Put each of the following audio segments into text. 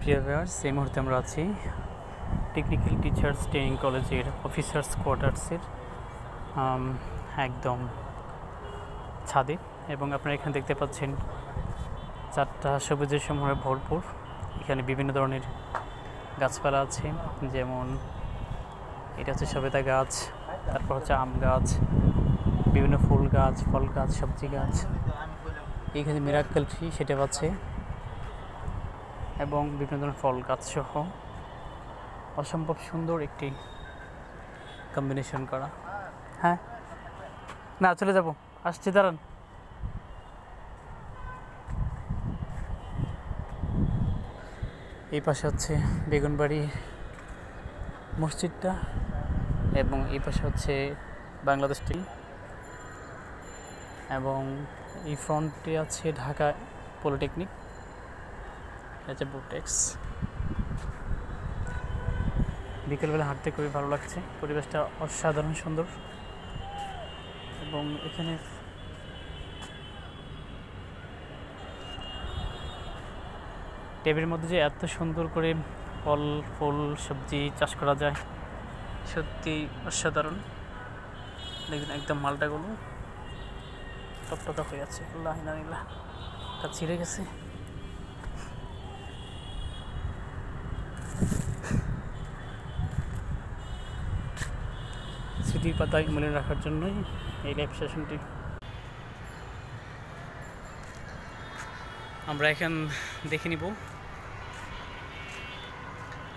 প্রিয় ভিউয়ার্স, এই মুহূর্তে আমরা আছি টেকনিক্যাল টিচার্স ট্রেনিং কলেজের অফিসার্স কোয়ার্টার্সের একদম ছাদে। এবং আপনারা এখানে দেখতে পাচ্ছেন চারটা সবুজের সমূহে ভরপুর। এখানে বিভিন্ন ধরনের গাছপালা আছে, যেমন এটা হচ্ছে সবেদা গাছ, তারপর হচ্ছে আম গাছ, বিভিন্ন ফুল গাছ, ফল গাছ, সবজি গাছ। এইখানে মিরাক্কেল ট্রি সেটা আছে, এবং বিভিন্ন ধরনের ফল গাছ সহ অসম্ভব সুন্দর একটি কম্বিনেশন করা। হ্যাঁ, না চলে যাব, আসছি, দাঁড়ান। এই পাশে হচ্ছে বেগুনবাড়ি মসজিদটা, এবং এই পাশে হচ্ছে বাংলাদেশ টিল, এবং এই ফ্রন্টে আছে ঢাকা পলিটেকনিক, এটা বুটেক্স। বিকেলবেলা হাঁটতে খুবই ভালো লাগছে, পরিবেশটা অসাধারণ সুন্দর। এবং এখানে টেবিলের মধ্যে যে এত সুন্দর করে ফল ফুল সবজি চাষ করা যায়, সত্যি অসাধারণ। দেখুন একদম মালটাগুলো টকটকা হয়ে আছে, তা ছিঁড়ে গেছে। স্মৃতির পাতায় মনে রাখার জন্যই এই লাইভ সেশনটি। আমরা এখন দেখে নিব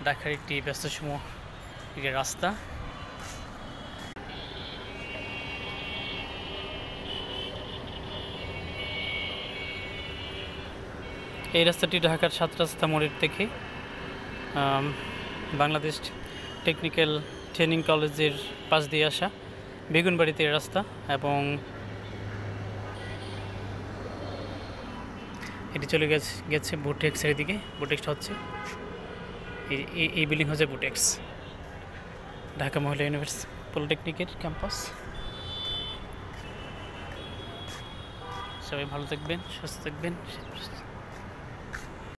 ঢাকার একটি ব্যস্ততম রাস্তা। এই রাস্তাটি ঢাকার ৭ রাস্তা মোড়ের থেকে বাংলাদেশ টেকনিক্যাল ট্রেনিং কলেজের পাশ দিয়ে আসা বেগুনবাড়িতে রাস্তা, এবং এটি চলে গেছে বুটেক্সের দিকে। বুটেক্সটা হচ্ছে এই বিল্ডিং হচ্ছে বুটেক্স, ঢাকা মহিলা ইউনিভার্সিটি পলিটেকনিকের ক্যাম্পাস। সবাই ভালো থাকবেন, সুস্থ থাকবেন।